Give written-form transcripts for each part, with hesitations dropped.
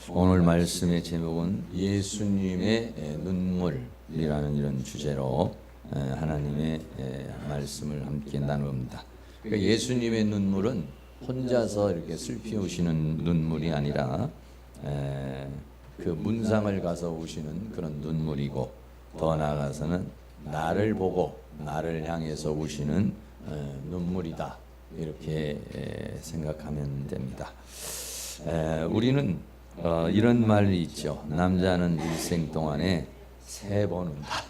오늘 말씀의 제목은 예수님의 눈물이라는 이런 주제로 하나님의 말씀을 함께 나눕니다. 그러니까 예수님의 눈물은 혼자서 이렇게 슬피 우시는 눈물이 아니라 그 문상을 가서 우시는 그런 눈물이고, 더 나아가서는 나를 보고 나를 향해서 우시는 눈물이다, 이렇게 생각하면 됩니다. 우리는 이런 말이 있죠. 남자는 일생 동안에 3번 운다.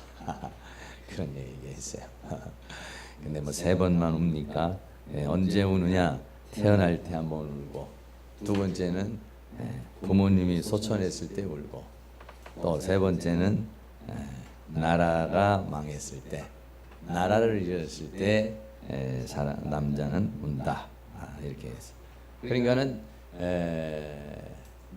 그런 얘기가 있어요. 근데 뭐 3번만 웁니까? 언제 우느냐? 태어날 때 한번 울고, 두 번째는 부모님이 소천했을 때 울고, 또 세 번째는 나라가 망했을 때, 나라를 잃었을 때 남자는 운다. 이렇게 해서, 그러니까는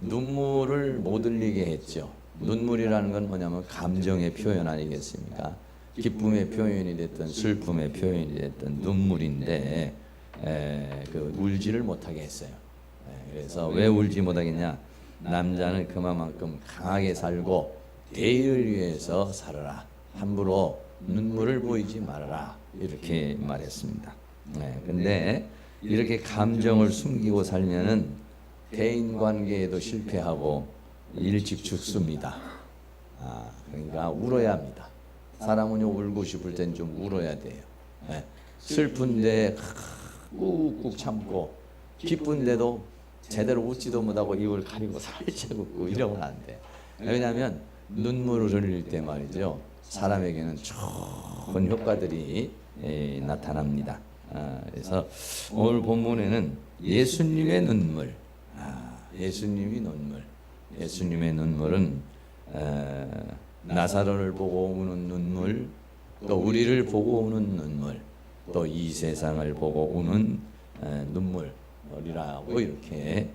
눈물을 못 흘리게 했죠. 눈물이라는 건 뭐냐면 감정의 표현 아니겠습니까? 기쁨의 표현이 됐든 슬픔의 표현이 됐든 눈물인데 그 울지를 못하게 했어요. 그래서 왜 울지 못하겠냐? 남자는 그만큼 강하게 살고 대의를 위해서 살아라. 함부로 눈물을 보이지 말아라. 이렇게 말했습니다. 근데 이렇게 감정을 숨기고 살면은 대인관계에도 실패하고 일찍 죽습니다. 그러니까 울어야 합니다. 사람은 울고 싶을 땐 좀 울어야 돼요. 슬픈데 꾹꾹 참고, 기쁜데도 제대로 웃지도 못하고 입을 가리고 살짝 웃고 이러면 안 돼. 왜냐하면 눈물을 흘릴 때 말이죠, 사람에게는 좋은 효과들이 나타납니다. 그래서 오늘 본문에는 예수님의 눈물, 예수님의 눈물은 나사로를 보고 우는 눈물, 또 우리를 보고 우는 눈물, 또 이 세상을 보고 우는 눈물이라고 이렇게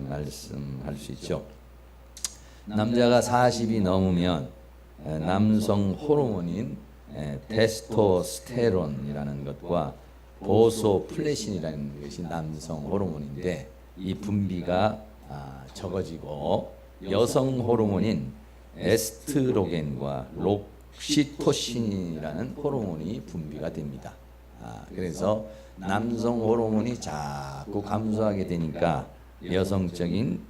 말씀할 수 있죠. 남자가 40이 넘으면 남성 호르몬인 테스토스테론이라는 것과 보소플레신이라는 것이 남성 호르몬인데, 이 분비가 적어지고 여성 호르몬인 에스트로겐과 록시토신이라는 호르몬이 분비가 됩니다. 그래서 남성 호르몬이 자꾸 감소하게 되니까 여성적인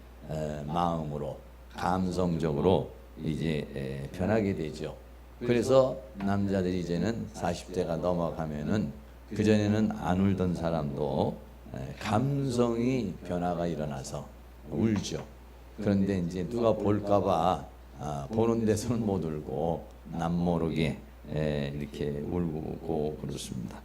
마음으로, 감성적으로 이제 변하게 되죠. 그래서 남자들이 이제는 40대가 넘어가면은, 그전에는 안 울던 사람도 감성이 변화가 일어나서 울죠. 그런데 이제 누가 볼까봐 보는 데서는 못 울고 남모르게 이렇게 울고 그렇습니다.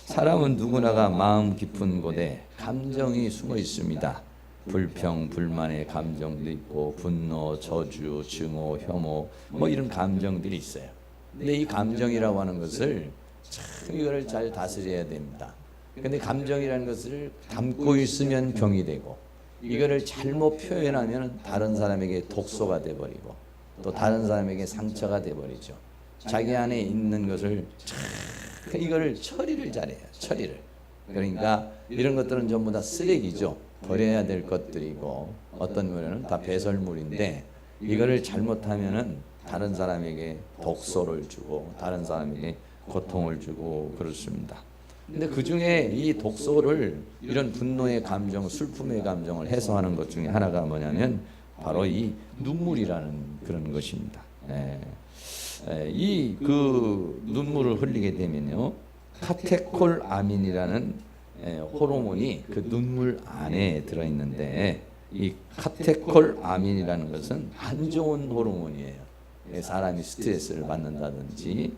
사람은 누구나가 마음 깊은 곳에 감정이 숨어 있습니다. 불평, 불만의 감정도 있고, 분노, 저주, 증오, 혐오, 뭐 이런 감정들이 있어요. 근데 이 감정이라고 하는 것을 참 이거를 잘 다스려야 됩니다. 근데 감정이라는 것을 담고 있으면 병이 되고, 이거를 잘못 표현하면 다른 사람에게 독소가 돼버리고, 또 다른 사람에게 상처가 돼버리죠. 자기 안에 있는 것을 이거를 처리를 잘해요. 처리를. 그러니까 이런 것들은 전부 다 쓰레기죠. 버려야 될 것들이고, 어떤 거는 다 배설물인데, 이거를 잘못하면은 다른 사람에게 독소를 주고, 다른 사람에게 고통을 주고 그렇습니다. 근데 그 중에 이 독소를, 이런 분노의 감정, 슬픔의 감정을 해소하는 것 중에 하나가 뭐냐면 바로 이 눈물이라는 그런 것입니다. 이 그 눈물을 흘리게 되면요, 카테콜아민이라는 호르몬이 그 눈물 안에 들어있는데, 이 카테콜아민이라는 것은 안 좋은 호르몬이에요. 사람이 스트레스를 받는다든지,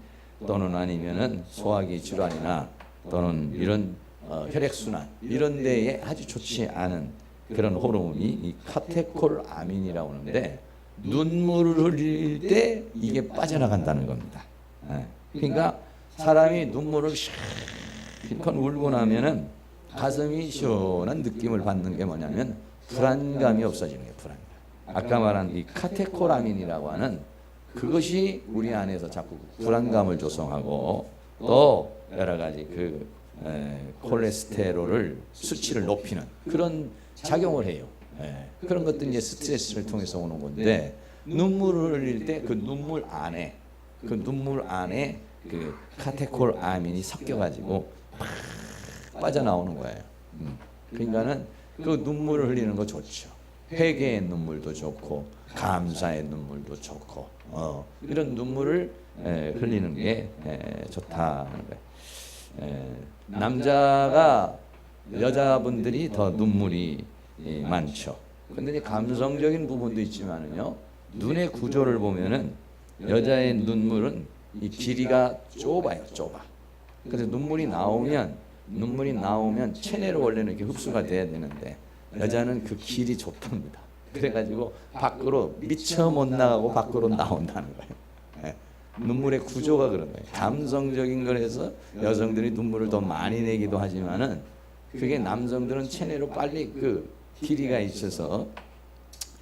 또는 아니면은 소화기 질환이나 또는 이런 혈액순환 이런 데에 아주 좋지 않은 그런 호르몬이 이 카테콜아민이라고 하는데, 눈물을 흘릴 때 이게 빠져나간다는 겁니다. 그러니까 사람이 눈물을 실컷 울고 나면은 가슴이 시원한 느낌을 받는 게 뭐냐면 불안감이 없어지는 거예요. 불안감. 아까 말한 이 카테콜아민이라고 하는 그것이 우리 안에서 자꾸 불안감을 조성하고, 또 여러 가지 콜레스테롤을 수치를 높이는 그런 작용을 해요. 그런 것들이 이제 스트레스를 통해서 오는 건데 눈물을 흘릴 때 그 눈물 안에 그 카테콜아민이 섞여가지고 팍 빠져나오는 거예요. 그러니까는 그 눈물을 흘리는 거 좋죠. 회개의 눈물도 좋고 감사의 눈물도 좋고 이런 눈물을 흘리는 게 좋다는 거예요. 남자가 여자분들이 더 눈물이 많죠. 근데 이제 감성적인 부분도 있지만은요, 눈의 구조를 보면은 여자의 눈물은 이 길이가 좁아요, 좁아. 그래서 눈물이 나오면 체내로 원래는 이렇게 흡수가 돼야 되는데 여자는 그 길이 좁답니다. 그래가지고 밖으로 미처 못 나가고 밖으로 나온다는 거예요. 눈물의 구조가 그런 거예요. 감성적인 거라서 여성들이 눈물을 더 많이 내기도 하지만은 그게 남성들은 체내로 빨리 그 길이가 있어서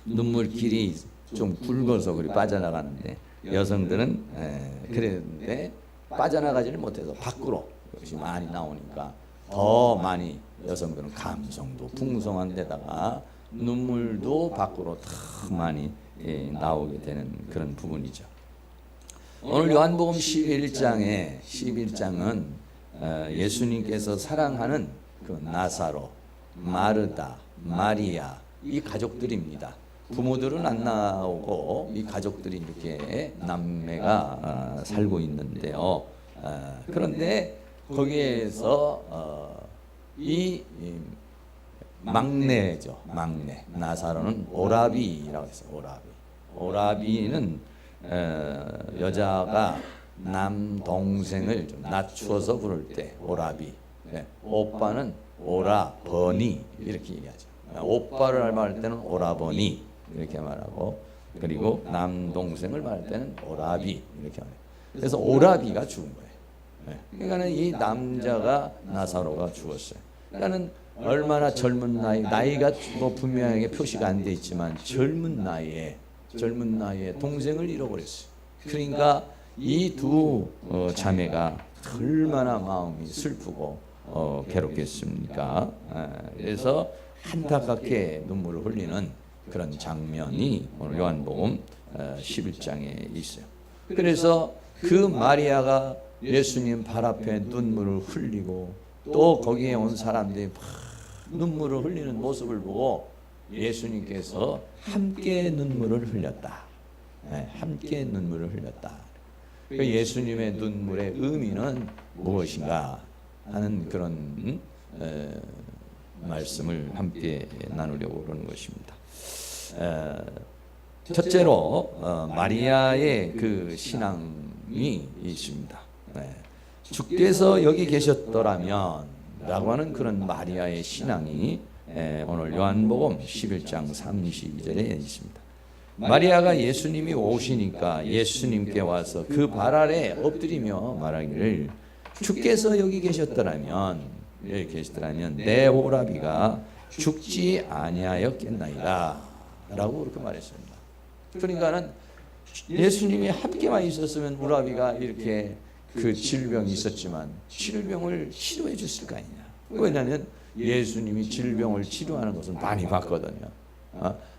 눈물 길이 좀 굵어서 그리 빠져나가는데 여성들은 그랬는데 빠져나가지를 못해서 밖으로 역시 많이 나오니까 더 많이 여성들은 감성도 풍성한 데다가 눈물도 밖으로 더 많이 나오게 되는 그런 부분이죠. 오늘 요한복음 11장은 예수님께서 사랑하는 그 나사로, 마르다, 마리아 이 가족들입니다. 부모들은 안 나오고 이 가족들이 이렇게 남매가 살고 있는데요. 그런데 거기에서 이 막내죠. 막내 나사로는 오라비라고 했어요. 오라비는 여자가 남동생을 좀 낮추어서 부를 때 오라비, 오빠는 오라버니 이렇게 얘기하죠. 오빠를 말할 때는 오라버니 이렇게 말하고, 그리고 남동생을 말할 때는 오라비 이렇게 말해요. 그래서 오라비가 죽은 거예요. 그러니까는 이 남자가 나사로가 죽었어요. 그러니까는 얼마나 젊은 나이가 뭐 분명하게 표시가 안 돼 있지만 젊은 나이에 동생을 잃어버렸어요. 그러니까 이 두 자매가 얼마나 마음이 슬프고 괴롭겠습니까? 그래서 안타깝게 눈물을 흘리는 그런 장면이 오늘 요한복음 11장에 있어요. 그래서 그 마리아가 예수님 발 앞에 눈물을 흘리고 또 거기에 온 사람들이 막 눈물을 흘리는 모습을 보고 예수님께서 함께 눈물을 흘렸다. 함께 눈물을 흘렸다. 그 예수님의 눈물의 의미는 무엇인가 하는 그런 말씀을 함께 나누려고 그러는 것입니다. 첫째로 마리아의 그 신앙이 있습니다. 주께서 여기 계셨더라면 라고 하는 그런 마리아의 신앙이 오늘 요한복음 11장 32절에 있습니다. 마리아가 예수님이 오시니까 예수님께 와서 그 발 아래 엎드리며 말하기를 주께서 여기 계셨더라면 내 오라비가 죽지 아니하였겠나이다 라고 그렇게 말했습니다. 그러니까는 예수님이 함께만 있었으면 오라비가 이렇게 그 질병이 있었지만 질병을 치료해 줬을 거 아니냐. 왜냐하면 예수님이 질병을 치료하는 것은 많이 봤거든요.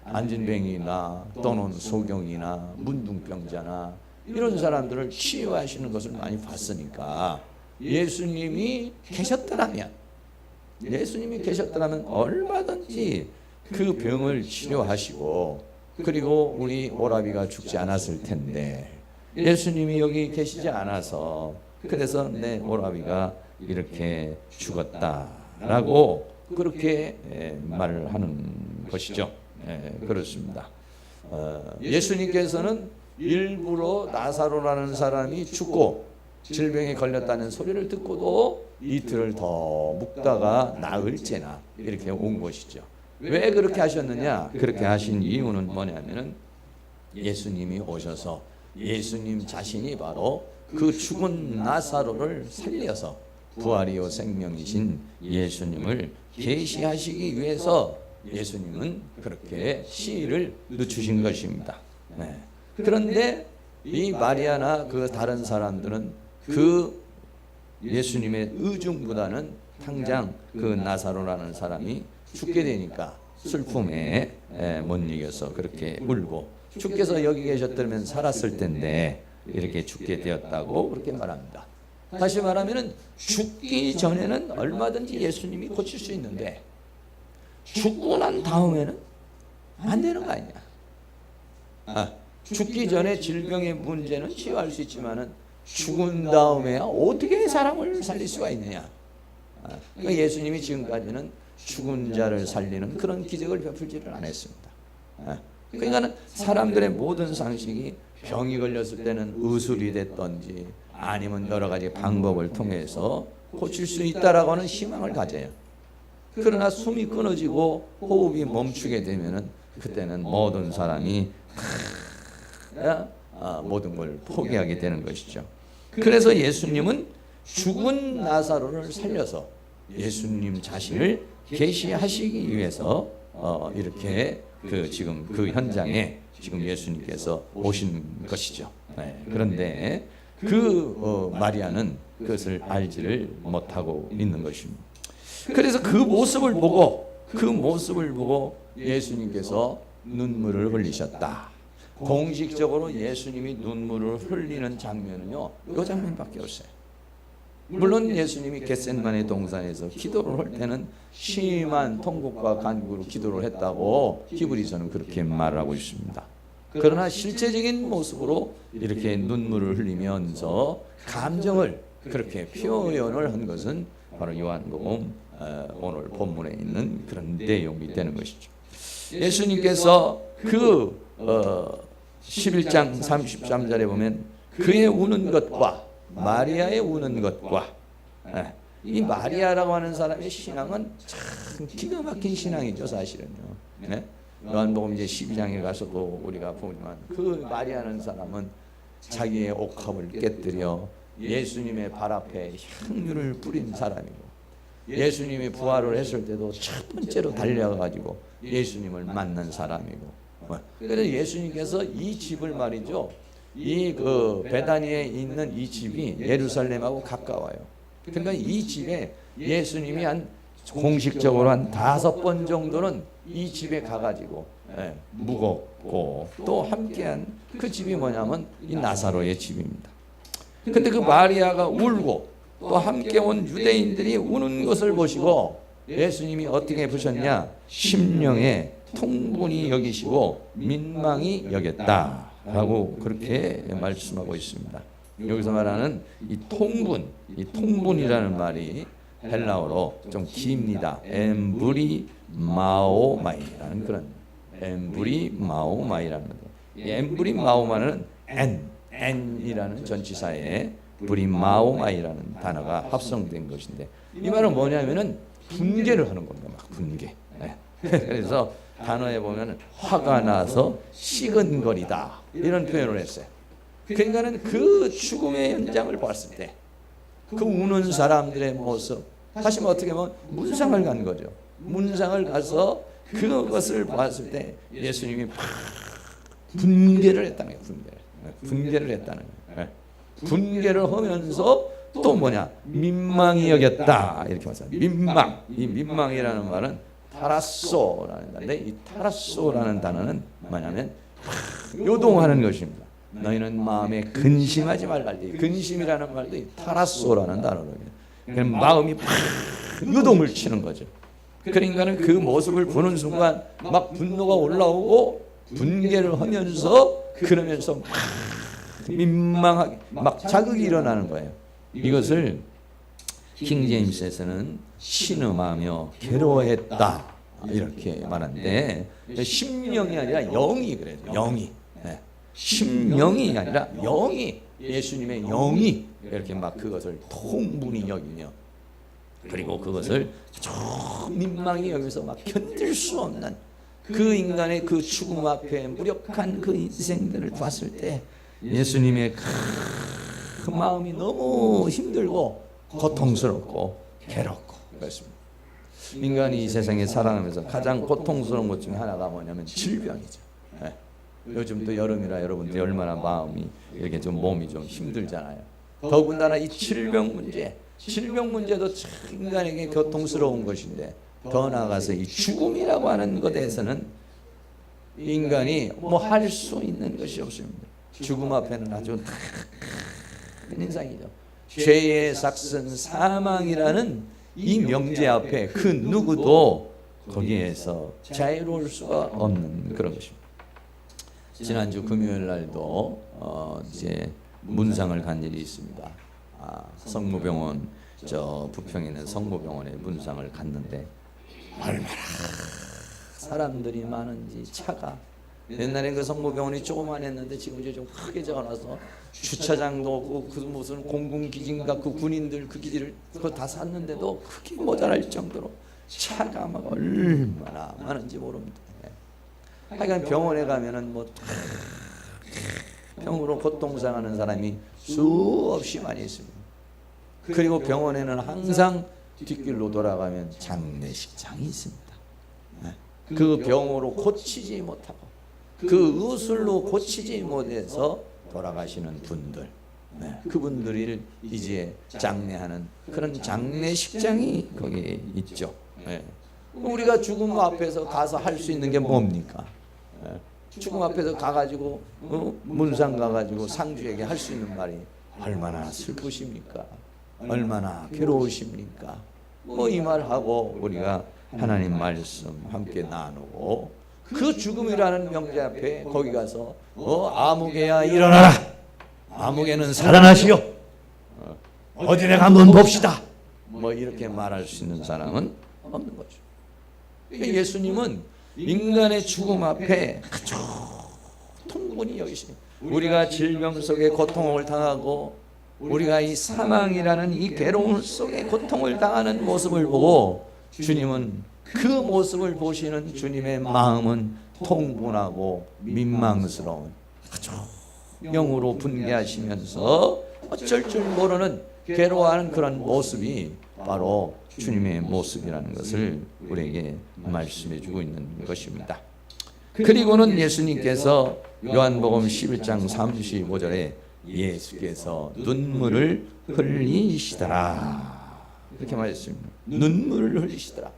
안진뱅이나 또는 소경이나 문둥병자나 이런 사람들을 치유하시는 것을 많이 봤으니까 예수님이 계셨더라면 얼마든지 그 병을 치료하시고 그리고 우리 오라비가 죽지 않았을 텐데 예수님이 여기 계시지 않아서 그래서 내 오라비가 이렇게 죽었다라고 그렇게 말을 하는 것이죠. 그렇습니다. 예수님께서는 일부러 나사로라는 사람이 죽고 질병에 걸렸다는 소리를 듣고도 이틀을 더 묵다가 나을지나 이렇게 온 것이죠. 왜 그렇게 하셨느냐? 그렇게 하신 이유는 뭐냐면은 예수님이 오셔서 예수님 자신이 바로 그 죽은 나사로를 살려서 부활이요 생명이신 예수님을 계시하시기 위해서 예수님은 그렇게 시일을 늦추신 것입니다. 그런데 이 마리아나 그 다른 사람들은 그 예수님의 의중보다는 당장 그 나사로라는 사람이 죽게 되니까 슬픔에 못 이겨서 그렇게 울고 주께서 여기 계셨다면 살았을 텐데 이렇게 죽게 되었다고 그렇게 말합니다. 다시 말하면 죽기 전에는 얼마든지 예수님이 고칠 수 있는데 죽고 난 다음에는 안 되는 거 아니냐. 죽기 전에 질병의 문제는 치유할 수 있지만은 죽은 다음에야 어떻게 사람을 살릴 수가 있느냐. 그러니까 예수님이 지금까지는 죽은 자를 살리는 그런 기적을 베풀지를 않았습니다. 그러니까 사람들의 모든 상식이 병이 걸렸을 때는 의술이 됐던지 아니면 여러 가지 방법을 통해서 고칠 수 있다라고 하는 희망을 가져요. 그러나 숨이 끊어지고 호흡이 멈추게 되면은 그때는 모든 사람이 모든 걸 포기하게 되는 것이죠. 그래서 예수님은 죽은 나사로를 살려서 예수님 자신을 계시하시기 위해서 이렇게 지금 그 현장에 지금 예수님께서 오신 것이죠. 그런데 마리아는 그것을 알지를 못하고 있는 것입니다. 그래서 그 모습을 보고 예수님께서 눈물을 흘리셨다. 공식적으로 예수님이 눈물을 흘리는 장면은요, 이 장면밖에 없어요. 물론 예수님이 겟셋마네 동산에서 기도를 할 때는 심한 통곡과 간구로 기도를 했다고 히브리서는 그렇게 말하고 있습니다. 그러나 실제적인 모습으로 이렇게 눈물을 흘리면서 감정을 그렇게 표현을 한 것은 바로 요한복음 오늘 본문에 있는 그런 내용이 되는 것이죠. 예수님께서 11장 33절에 보면 그의 우는 것과 마리아의 우는 것과 이 마리아라고 하는 사람의 신앙은 참 기가 막힌 신앙이죠, 사실은요. 요한복음 이제 12장에 가서도 우리가 보지만 그 마리아라는 사람은 자기의 옥합을 깨뜨려 예수님의 발 앞에 향유를 뿌린 사람이고 예수님이 부활을 했을 때도 첫 번째로 달려가지고 예수님을 만난 사람이고 그래서 예수님께서 이 집을 말이죠. 이 베다니에 있는 이 집이 예루살렘하고 가까워요. 그러니까 이 집에 예수님이 공식적으로 한 5번 정도는 이 집에 가가지고 묵었고 또 함께한 그 집이 뭐냐면 이 나사로의 집입니다. 근데 그 마리아가 울고 또 함께 온 유대인들이 우는 것을 보시고 예수님이 어떻게 보셨냐? 심령에 통분이 여기시고 민망히 여겼다라고 그렇게 말씀하고 있습니다. 여기서 말하는 이 통분이라는 말이 헬라어로 좀 깁니다. 엠브리마오마이라는 그런 엠브리마오마이라는 것. 엠브리마오마는 N이라는 전치사에 브리마오마이라는 단어가 합성된 것인데 이 말은 뭐냐면은 분개를 하는 겁니다. 막 분개. 그래서 단어에 보면 화가 나서 시근거리다 이런 표현을 했어요. 그러니까는 그 죽음의 현장을 봤을 때 그 우는 사람들의 모습, 다시 어떻게 보면 문상을 간 거죠. 문상을 가서 그것을 봤을 때 예수님이 분개를 했다는 거예요. 분개를 했다는 거예요. 분개를 하면서 또 뭐냐? 민망히 여겼다 이렇게 말해요. 민망. 이 민망이라는 말은 타라소라는 단어인데 이 타라소라는 단어는 뭐냐면 요동하는 것입니다. 너희는 마음에 근심하지 말라. 근심이라는 말도 이 타라소라는 단어로요. 마음이 요동을 치는 거죠. 그러니까는 그 모습을 보는 순간 막 분노가 올라오고 분개를 하면서 그러면서 민망하게 막 자극이 일어나는 거예요. 이것을 킹제임스에서는 신음하며 괴로워했다 이렇게 말하는데 심령이 아니라 영이 그래요. 영이 심령이 아니라 영이 예수님의 영이 이렇게 막 그것을 통분히 여기며 그리고 그것을 민망히 여기서 막 견딜 수 없는 그 인간의 그 죽음 앞에 무력한 그 인생들을 봤을 때 예수님의 그 마음이 너무 힘들고 고통스럽고 괴롭고 그렇습니다. 인간이 이 세상에 살아가면서 가장 고통스러운 것 중에 하나가 뭐냐면 질병이죠. 요즘 또 여름이라 여러분들이 얼마나 마음이 이렇게 좀 몸이 좀 힘들잖아요. 더군다나 이 질병 문제도 참 인간에게 고통스러운 것인데 더 나아가서 이 죽음이라고 하는 것에 대해서는 인간이 뭐 할 수 있는 것이 없습니다. 죽음 앞에는 아주 큰 인상이죠. 죄의 삭슨 사망이라는 이 명제 앞에 그 누구도 거기에서 자유로울 수가 없는 그런 것입니다. 지난주 금요일 날도 이제 문상을 간 일이 있습니다. 성모병원, 저 부평에 있는 성모병원에 문상을 갔는데 얼마나 사람들이 많은지, 차가 옛날에 그 성모병원이 조그만했는데 지금 이제 좀 크게 적어놔서 주차장도 없고 그 무슨 공군기진과 그 군인들 그 기지를 그거 다 샀는데도 크게 모자랄 정도로 차가 막 얼마나 많은지 모릅니다. 하여간 병원에 가면은 뭐 병으로 고통당하는 사람이 수없이 많이 있습니다. 그리고 병원에는 항상 뒷길로 돌아가면 장례식장이 있습니다. 그 병으로 고치지 못하고 그 의술로 고치지 못해서 돌아가시는 분들, 그분들을 이제 장례하는 그런 장례식장이 거기에 있죠. 우리가 죽음 앞에서 가서 할 수 있는 게 뭡니까? 죽음 앞에서 가가지고 문상 가가지고 상주에게 할 수 있는 말이 얼마나 슬프십니까? 얼마나 괴로우십니까? 뭐 이 말하고 우리가 하나님 말씀 함께 나누고 그 죽음이라는 명제 앞에 거기 가서 아무개야 일어나라, 아무개는 살아나시오, 어디 내가 한번 봅시다, 뭐 이렇게 말할 수 있는 사람은 없는 거죠. 예수님은 인간의 죽음 앞에 아주 통분히 여기십니다. 우리가 질병 속에 고통을 당하고 우리가 이 사망이라는 이 괴로움 속에 고통을 당하는 모습을 보고 주님은 그 모습을 보시는 주님의 마음은 통분하고 민망스러운 아주 영으로 분개하시면서 어쩔 줄 모르는 괴로워하는 그런 모습이 바로 주님의 모습이라는 것을 우리에게 말씀해 주고 있는 것입니다. 그리고는 예수님께서 요한복음 11장 35절에 예수께서 눈물을 흘리시더라 이렇게 말했습니다. 눈물을 흘리시더라.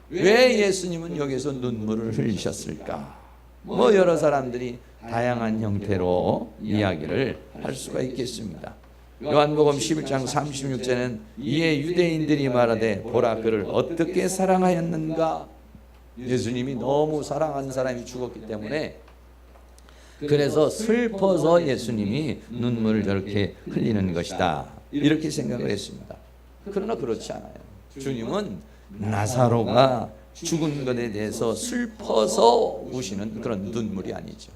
왜 예수님은 여기서 눈물을 흘리셨을까? 뭐 여러 사람들이 다양한 형태로 이야기를 할 수가 있겠습니다. 요한복음 11장 36절에는 이에 유대인들이 말하되 보라 그를 어떻게 사랑하였는가. 예수님이 너무 사랑한 사람이 죽었기 때문에 그래서 슬퍼서 예수님이 눈물을 저렇게 흘리는 것이다 이렇게 생각을 했습니다. 그러나 그렇지 않아요. 주님은 나사로가 죽은 것에 대해서 슬퍼서 우시는 그런 눈물이 아니죠.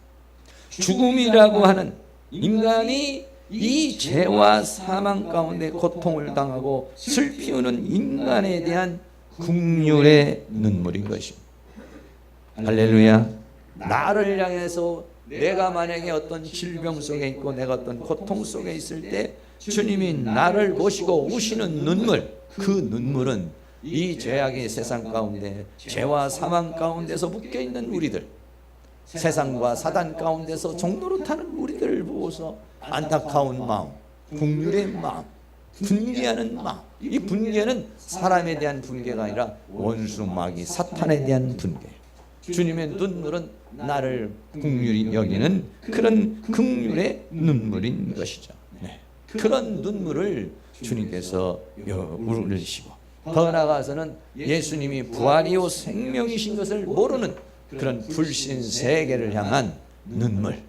죽음이라고 하는 인간이 이 죄와 사망 가운데 고통을 당하고 슬피우는 인간에 대한 긍휼의 눈물인 것입니다. 할렐루야. 나를 향해서 내가 만약에 어떤 질병 속에 있고 내가 어떤 고통 속에 있을 때 주님이 나를 보시고 우시는 눈물, 그 눈물은 이 죄악의 세상 가운데 죄와 사망 가운데서 묶여있는 우리들, 세상과 사단 가운데서 종로로 타는 우리들을 보고서 안타까운 마음, 긍휼의 마음, 분개하는 마음. 이 분개는 사람에 대한 분개가 아니라 원수 마귀 사탄에 대한 분개. 주님의 눈물은 나를 긍휼히 여기는 그런 긍휼의 눈물인 것이죠. 그런 눈물을 주님께서 흘리시고 더 나아가서는 예수님이 부활이요 생명이신 것을 모르는 그런 불신 세계를 향한 눈물.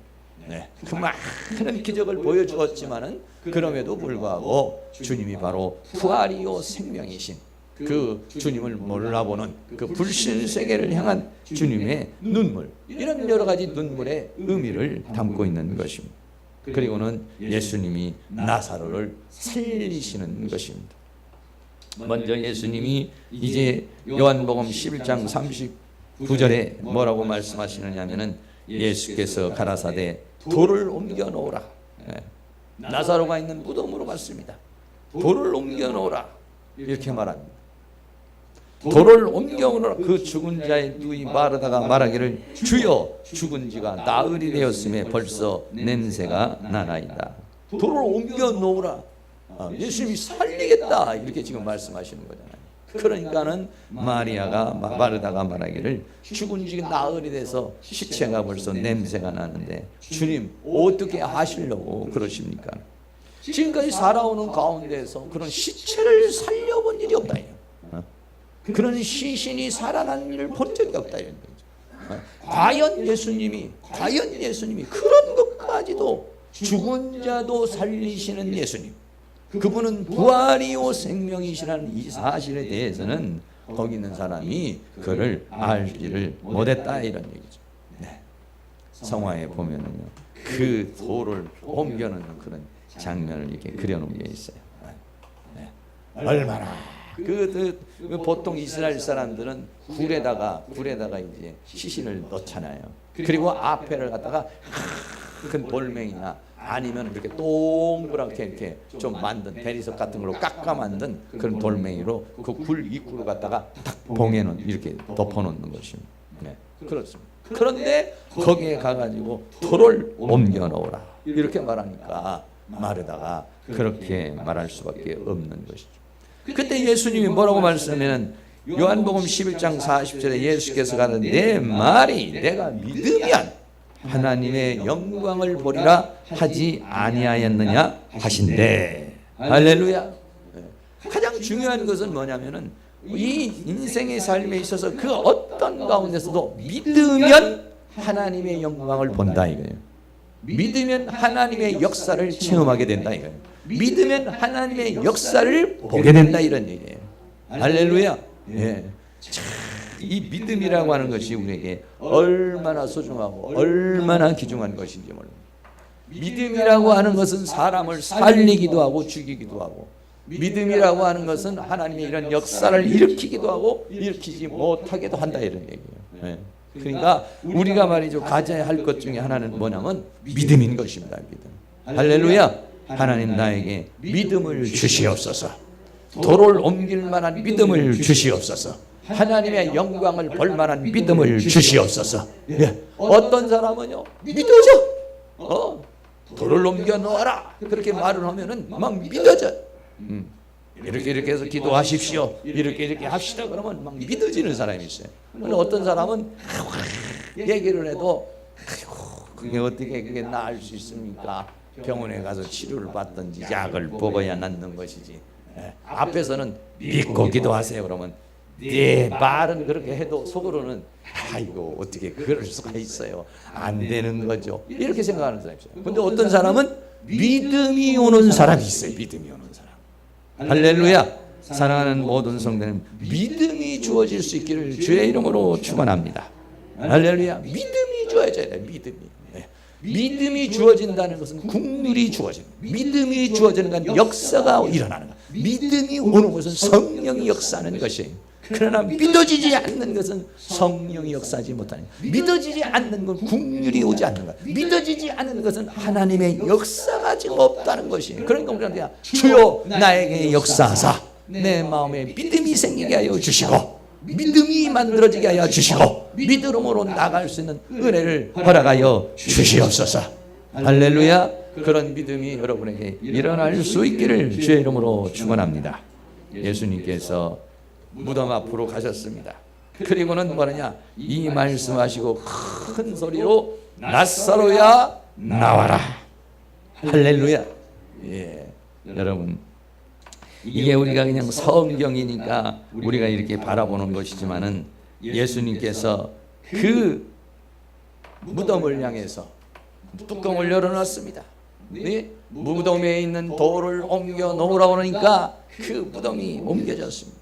그 많은 기적을 보여주었지만은 그럼에도 불구하고 주님이 바로 부활이요 생명이신 그 주님을 몰라보는 그 불신 세계를 향한 주님의 눈물, 이런 여러 가지 눈물의 의미를 담고 있는 것입니다. 그리고는 예수님이 나사로를 살리시는 것입니다. 먼저 예수님이 이제 요한복음 11장 39절에 뭐라고 말씀하시느냐면은 예수께서 가라사대 돌을 옮겨 놓으라. 나사로가 있는 무덤으로 갔습니다. 돌을 옮겨 놓으라 이렇게 말합니다. 돌을 옮겨 놓으라. 그 죽은 자의 누이 마르다가 말하기를 주여 죽은 지가 나흘이 되었음에 벌써 냄새가 나나이다. 돌을 옮겨 놓으라. 예수님이 살리겠다 이렇게 지금 말씀하시는 거잖아요. 그러니까는 마르다가 말하기를 죽은 지 나흘이 돼서 시체가 벌써 냄새가 나는데 주님 어떻게 하시려고 그러십니까? 지금까지 살아오는 가운데에서 그런 시체를 살려본 일이 없다. 그런 시신이 살아난 일을 본 적이 없다. 과연 예수님이 그런 것까지도 죽은 자도 살리시는 예수님, 그분은 부활이요 생명이시라는 이 사실에 대해서는 거기 있는 사람이 그를 알지를 못했다 이런 얘기죠. 네. 성화에 보면은요 그 돌을 옮겨놓는 그런 장면을 이렇게 그려놓은 게 있어요. 네. 얼마나 보통 이스라엘 사람들은 굴에다가 이제 시신을 넣잖아요. 그리고 앞에를 갖다가 큰 돌멩이나 아니면 이렇게 동그랗게 이렇게 좀 만든 대리석 같은 걸로 깎아 만든 그런 돌멩이로 그 굴 입구를 갖다가 딱 봉해놓은 이렇게 덮어놓는 것입니다. 네, 그렇습니다. 그런데 거기에 가가지고 돌을 옮겨 놓으라 이렇게 말하니까 마르다가 그렇게 말할 수밖에 없는 것이죠. 그때 예수님이 뭐라고 말씀하면 요한복음 11장 40절에 예수께서 가는 내 말이 내가 믿으면 하나님의 영광을 보리라 하지 아니하였느냐 하신대. 할렐루야. 가장 중요한 것은 뭐냐면은 이 인생의 삶에 있어서 그 어떤 가운데서도 믿으면 하나님의 영광을 본다 이거예요. 믿으면 하나님의 역사를 체험하게 된다 이거예요. 믿으면 하나님의 역사를 보게 된다 이런 얘기예요. 할렐루야. 예. 이 믿음이라고 하는 것이 우리에게 얼마나 소중하고 얼마나 귀중한 것인지 몰라요. 믿음이라고 하는 것은 사람을 살리기도 하고 죽이기도 하고, 믿음이라고 하는 것은 하나님의 이런 역사를 일으키기도 하고 일으키지 못하게도 한다 이런 얘기예요. 예. 그러니까 우리가 말이죠 가져야 할 것 중에 하나는 뭐냐면 믿음인 것입니다. 믿음. 할렐루야. 하나님 나에게 믿음을 주시옵소서. 돌을 옮길 만한 믿음을 주시옵소서. 하나님의 영광을 볼 만한 믿음을 주시옵소서. 예. 어떤 사람은요 믿어져. 돌을 옮겨 놓아라 그렇게 말을 하면은 막 믿어져. 이렇게 해서 기도하십시오. 이렇게 합시다 그러면 막 믿어지는 사람이 있어요. 근데 어떤 사람은 얘기를 해도 그게 어떻게 그게 나을 수 있습니까? 병원에 가서 치료를 받든지 약을 먹어야 낫는 것이지. 앞에서는 믿고 기도하세요 그러면 네 말은 그렇게 해도 속으로는 아이고 어떻게 그럴 수가 있어요. 안 되는 거죠. 이렇게 생각하는 사람이 있어요. 근데 어떤 사람은 믿음이 오는 사람이 있어요. 믿음이 오는 사람. 할렐루야. 사랑하는 모든 성도는 믿음이 주어질 수 있기를 주의 이름으로 축원합니다. 할렐루야. 믿음이 주어져야 돼. 믿음이 주어진다는 것은 국률이 주어지는, 믿음이 주어지는 건 역사가 일어나는 거야. 믿음이 오는 것은 성령이 역사하는 것이에요. 그러나 믿어지지 않는 것은 성령이 역사하지 못하는 거야. 믿어지지 않는 건 국률이 오지 않는 거야. 믿어지지 않는 것은 하나님의 역사가 지금 없다는 것이에요. 그러니까 우리가 주여 나에게 역사하사 내 마음에 믿음이 생기게 하여 주시고 믿음이 만들어지게 하여 주시고 믿음으로 나갈 수 있는 은혜를 허락하여 주시옵소서. 할렐루야. 그런 믿음이 여러분에게 일어날 수 있기를 주의 이름으로 축원합니다. 예수님께서 무덤 앞으로 가셨습니다. 그리고는 뭐냐 이 말씀하시고 큰 소리로 나사로야 나와라. 할렐루야. 예. 여러분 이게 우리가 그냥 성경이니까 우리가 이렇게 바라보는 것이지만은 예수님께서 그 무덤을 향해서 뚜껑을 열어놨습니다. 네? 무덤에 있는 돌을 옮겨 놓으라고 그러니까 그 무덤이 옮겨졌습니다.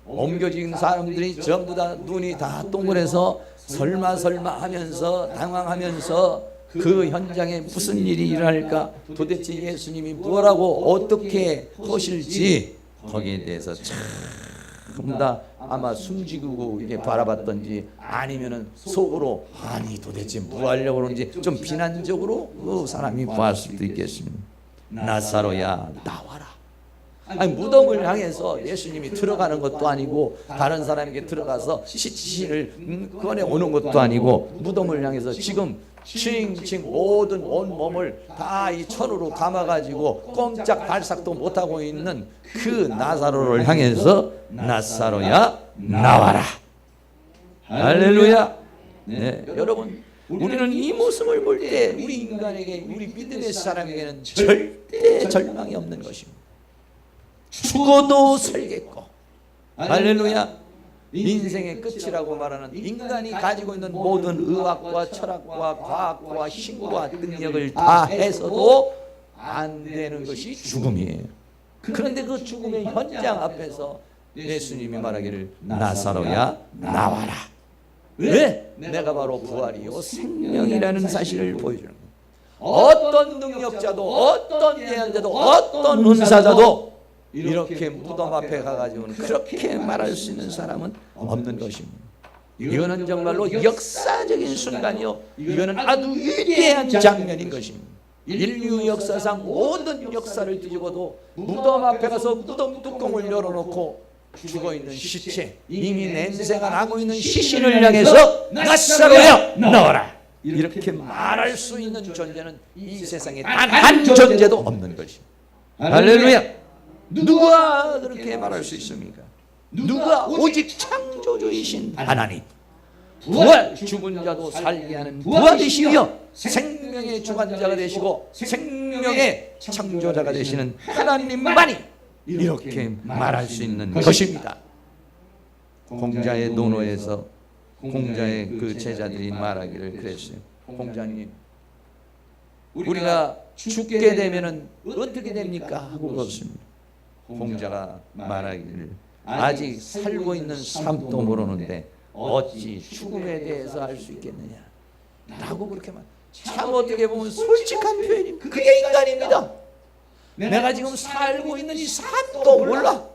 옮겨진 사람들이 전부 다 눈이 다 동그래서 설마 하면서 당황하면서 그 현장에 무슨 일이 일어날까, 도대체 예수님이 뭐라고 어떻게 하실지 거기에 대해서 전부 다 아마 숨지고 이렇게 바라봤던지 아니면은 속으로 아니 도대체 뭐 하려고 그러는지 좀 비난적으로 그 사람이 보았을 수도 있겠습니다. 나사로야 나와라. 아니, 무덤을 향해서 예수님이 들어가는 것도 아니고 다른 사람에게 들어가서 시신을 꺼내 오는 것도 아니고 무덤을 향해서 지금 칭칭 모든 온몸을 다 이 천으로 감아가지고 꼼짝 발싹도 못하고 있는 그 나사로를 향해서 나사로야 나와라. 할렐루야. 네, 여러분, 우리는 이 모습을 볼 때 우리 인간에게, 우리 믿음의 사람에게는 절대 절망이 없는 것입니다. 죽어도 살겠고, 할렐루야. 인생의 끝이라고 말하는 인간이 가지고 있는 모든 의학과 철학과 과학과 힘과 능력을 다 해서도 안 되는 것이 죽음이에요. 그런데 그 죽음의 현장 앞에서 예수님이 말하기를 나사로야 나와라. 왜? 내가 바로 부활이요 생명이라는 사실을 보여주는 거예요. 어떤 능력자도, 어떤 예언자도, 어떤 은사자도 이렇게 무덤 앞에 가가지고는 그렇게 말할 수 있는 사람은 없는 것입니다. 이거는 정말로 역사적인 순간이요, 이거는 아주 위대한 장면인 것입니다. 인류 역사상 모든 역사를 뒤집어도 무덤 앞에 가서 무덤 뚜껑을 열어놓고 죽어있는 시체, 이미 냄새가 나고 있는 시신을 향해서 나사로야 나와라, 이렇게 말할 수 있는 존재는 이 세상에 단 한 존재도 없는 것입니다. 할렐루야. 누가 그렇게 말할 수 있습니까? 누가? 오직 창조주이신 하나님, 부활, 죽은 자도 살게 하는 부활이시며 생명의 주관자가 되시고 생명의 창조자가 되시는 하나님만이 이렇게 말할 수 있는 것입니다. 공자의 논어에서 공자의 그 제자들이 말하기를 그랬어요. 공자님, 우리가 죽게 되면은 어떻게 됩니까? 하고 물었습니다. 공자가 말하기를 아직 살고 있는 삶도 모르는데 어찌 죽음에 대해서 알 수 있겠느냐 라고 그렇게 말. 참 어떻게 보면 솔직한 표현입니다. 그게 인간입니다. 내가 지금 살고 있는 이 삶도 몰라.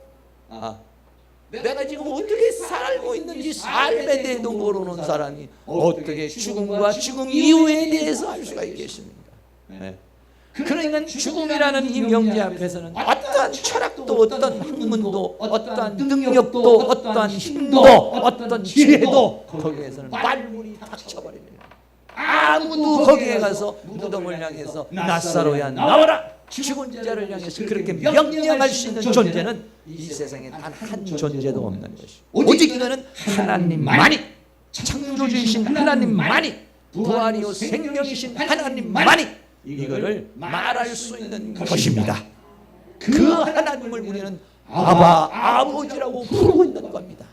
내가 지금 어떻게 살고 있는지 삶에 대해도 모르는 사람이 어떻게 죽음과 죽음 이후에 대해서 알 수가 있겠습니까? 네. 그러니까 죽음이라는 이 명제 앞에서는 어떠한 철학도, 어떠한 학문도, 어떠한 능력도, 어떠한 힘도, 어떠한 지혜도 거기에서는 말문이 닫혀버립니다. 아무도 거기에 가서 무덤을 향해서 나사로야 나와라, 죽은 자를 향해서 그렇게 명령할 수 있는 존재는 이 세상에 단 한 존재도 없는 것이죠. 오직 이거는 하나님만이, 창조주이신 하나님만이, 부활이요 생명이신 하나님만이 이거를 말할 수 있는 것입니다. 그 하나님을 우리는 아버지라고 부르고 있는 겁니다.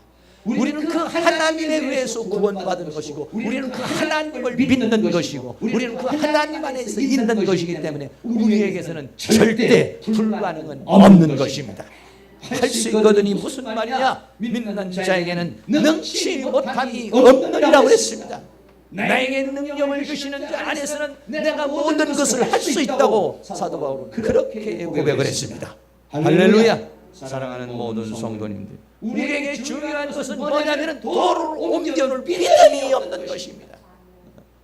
우리는 그 하나님에 의해서 구원받은 것이고, 우리는 그 하나님을 믿는 것이고, 우리는 그 하나님 안에서 있는 것이기 때문에 우리에게서는 절대 불가능은 없는 것입니다. 할 수 있거든이 무슨 말이냐? 믿는 자에게는 능치 못함이 없느니라고 했습니다. 나에게 능력을 주시는 자 안에서는 내가 모든 것을 할 수 있다고 사도 바울은 그렇게 고백을 했습니다. 할렐루야. 사랑하는 모든 성도님들, 우리에게 중요한 것은 뭐냐면 돌을 옮겨놓을 믿음이 없는 것입니다.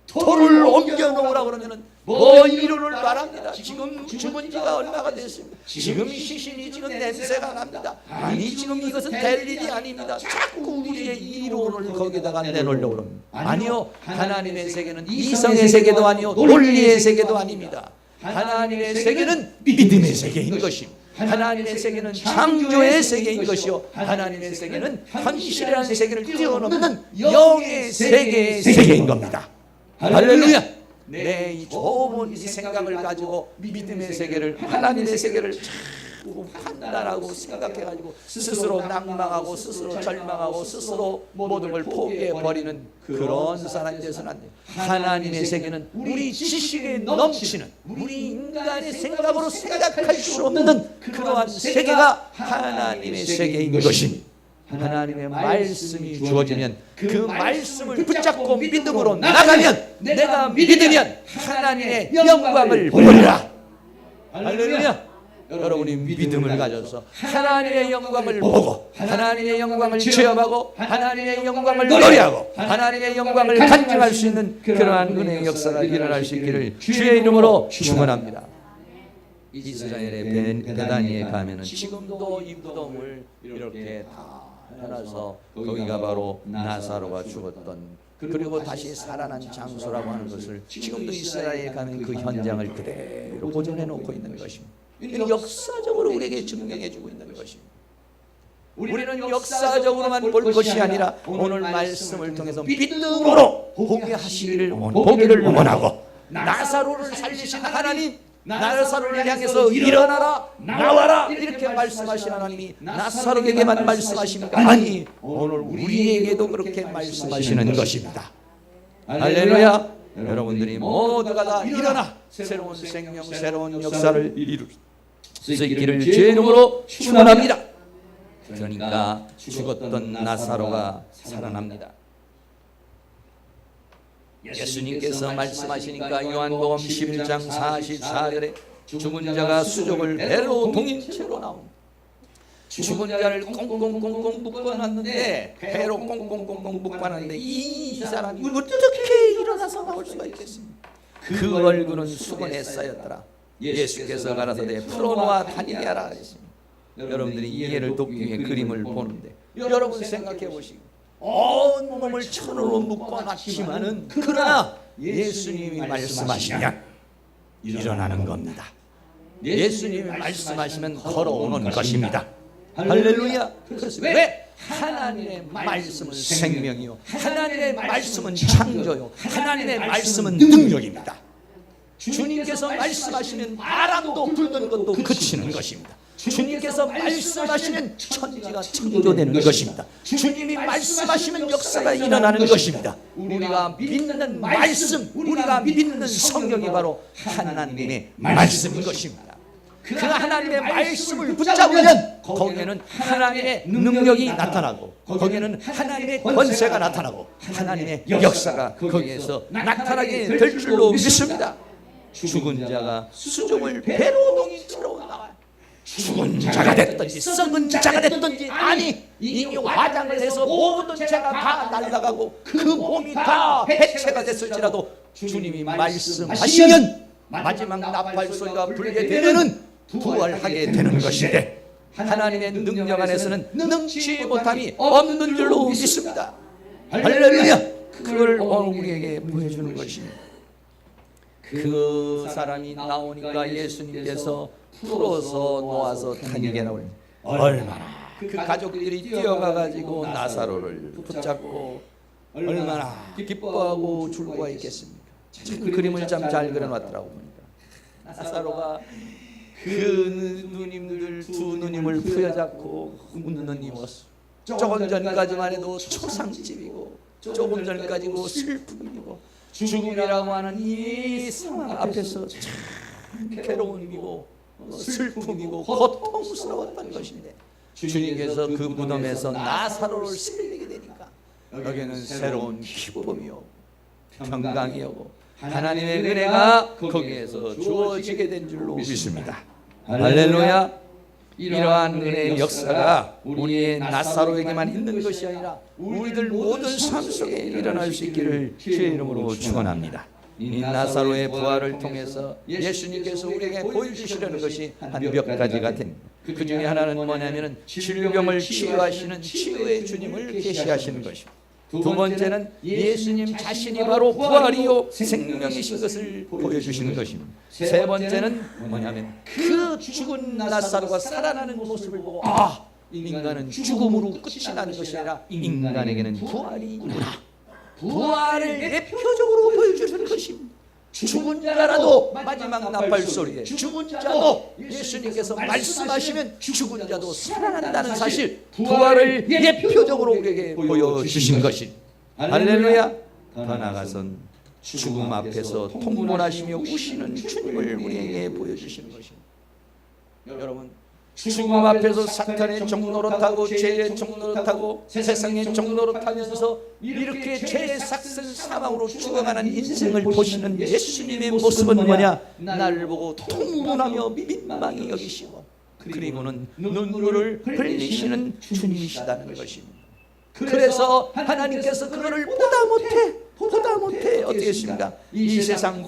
돌을 옮겨놓으라고 그러면 뭐 이론을 말합니다. 지금 죽은 지가 얼마가 됐습니다. 지금 시신이 지금 냄새가 납니다. 아니, 지금 이것은 될 일이 아닙니다. 자꾸 우리의 이론을 거기다가 내놓으려고 합니다. 아니요, 하나님의 세계는 이성의 세계도 아니요, 논리의 세계도 아닙니다. 하나님의 세계는 믿음의 세계인 것입니다. 하나님의 세계는 창조의 세계인 것이요, 하나님의 세계는 현실이라는 세계를 뛰어넘는 영의 세계인 겁니다. 할렐루야. 내 이 좁은 생각을 가지고 믿음의 세계를, 하나님의 세계를 자꾸 판단하고 생각해가지고 스스로 낭망하고 스스로 절망하고 스스로 모든 걸 포기해버리는 그런 사람이 되서는 안 돼요. 하나님의 세계는 우리 지식에 넘치는, 우리 인간의 생각으로 생각할 수 없는 그러한 세계가 하나님의 세계인 것입니다. 하나님의 말씀이 주어지면 그 말씀을 붙잡고 믿음으로 나가면, 내가 믿으면 하나님의 영광을 보리라. 할렐루야. 여러분이 믿음을 가져서 하나님의 영광을 보고, 하나님의 영광을 체험하고, 하나님의 영광을 노래하고, 하나님의 영광을 간증할 수 있는 그러한 은혜의 역사가 일어날 수 있기를 주의 이름으로 축원합니다. 이스라엘의 베다니에 가면은 지금도 이 무덤을 이렇게 다 해놔서 거기가 바로 나사로가 죽었던 그리고 다시 살아난 장소라고 하는 것을 지금도 이스라엘에 가면 그 현장을 그대로 보존해 놓고 있는 것입니다. 이는 역사적으로 우리에게 증명해 주고 있는 것입니다. 우리는 역사적으로만 볼 것이 아니라 오늘 말씀을 통해서 믿음으로 보게 하시기를 보기를 원하고 나사로를 살리신 하나님, 나사로를 향해서 일어나라 나와라 이렇게 말씀하신 하나님이 나사로에게만 말씀하십니까? 아니, 오늘 우리에게도 그렇게 말씀하시는 것입니다. 할렐루야. 여러분들이 모두가 다 일어나 새로운 생명, 새로운 역사를 이룰 수 있기를 주의 이름으로 축원합니다. 그러니까 죽었던 나사로가 살아납니다. 예수님께서 말씀하시니까 요한복음 11장 44절에 죽은 자가 수족을 배로 동인 채로 나옵니다. 죽은 자를 꽁꽁꽁꽁 묶어놨는데 배로 꽁꽁꽁꽁 묶어놨는데 이 사람이 어떻게 일어나서 나올 수가 있겠습니까? 그 얼굴은 수건에 쌓였더라. 예수께서 가라사대 풀어놓아 다니게 하라 하셨습니다. 여러분들이 이해를 돕기 위해 그림을 보는데 여러분 생각해 보시고 온 몸을 천으로 묶어놨지만은 그러나 예수님이 말씀하시면 일어나는 겁니다. 예수님이 말씀하시면 걸어오는 것입니다. 할렐루야. 그래서 왜? 하나님의 말씀은 생명이요 하나님의 말씀은 창조요 하나님의 말씀은 능력입니다. 주님께서 말씀하시면 바람도 불던 것도 그치는 것입니다. 주님께서 말씀하시면 천지가 창조되는 것입니다. 주님이 말씀하시면 역사가 일어나는 것입니다. 우리가 믿는 말씀, 우리가 믿는 성경이 바로 하나님의 말씀인 것입니다. 그 하나님의 말씀을 붙잡으면 거기에는 하나님의 능력이 나타나고 거기에는 하나님의 권세가 나타나고 하나님의 역사가 거기에서 나타나게 될 줄로 믿습니다. 죽은 자가 수종을 배로 동이처럼 나와요. 죽은 자가 됐든지 썩은 자가 됐든지 아니 이미 화장을 해서 모든 죄가 다 날아가고 그 몸이 다 해체가 됐을지라도 주님이 말씀하시면 마지막 나팔 소리가 불게 되면은 부활하게 되는 것인데 하나님의 능력 안에서는 능치 못함이 없는 줄로 믿습니다. 할렐루야. 그걸 오늘 우리에게 보여주는 것입니다. 그 사람이 나오니까 예수님께서 풀어서 놓아서 다니게 나오니 얼마나 그 가족들이 뛰어가가지고 나사로를 붙잡고 얼마나 기뻐하고 즐거워 있겠습니까? 참 그림을 참 잘 그려놨더라고 보니까 나사로가 그 누님들 두 누님을 부여잡고 웃는 이 모습 조금 전까지만 해도 초상집이고 조금 전까지고 슬픔이고 죽음이라고 하는 이 상황 앞에서 참 괴로움이고 슬픔이고 고통스러웠던 것인데 주님께서 그 무덤에서 나사로를 살리게 되니까 여기는 새로운 기쁨이요 평강이 오고 하나님의 은혜가 거기에서 주어지게 된 줄로 믿습니다. 할렐루야. 이러한 은혜의 역사가 우리의 나사로에게만 있는 것이 아니라 우리들 모든 삶 속에 일어날 수 있기를 주의 이름으로 축원합니다. 이 나사로의 부활을 통해서 예수님께서 우리에게 보여주시려는 것이 한 몇 가지가 됩니다. 그 중에 하나는 뭐냐면 질병을 치유하시는 치유의 주님을 계시하시는 것입니다. 두 번째는 예수님 자신이 바로 부활이요 생명이신 것을 보여주시는 것입니다. 세 번째는 뭐냐면 그 죽은 나사로가 살아나는 모습을 보고 아, 인간은 죽음으로 끝이 나는 것이 아니라 인간에게는 부활이 있구나. 부활을 대표적으로 보여주는 것입니다. 죽은 자라도 마지막 나팔 소리에 죽은 자도 예수님께서 말씀하시면 죽은 자도 살아난다는 사실 부활을 대표적으로 우리에게 보여주신 것입니다. 할렐루야. 더 나아가선 죽음 앞에서 통분하시며 우시는 주님을 우리에게 보여주시는 것입니다. 여러분 죽음 앞에서 사탄의 종노릇하고 죄의 노릇하고 세상의 종노릇하면서 이렇게 죄의 삭슨 사망으로 죽어가는 인생을 보시는 예수님의 모습은 뭐냐? 나를 보고 통분하며 민망히 여기시고 그리고는 눈물을 흘리시는 주님이시다는 것입니다. 그래서 하나님께서 그를 보다 못해 어떻게 했습니까? 이 세상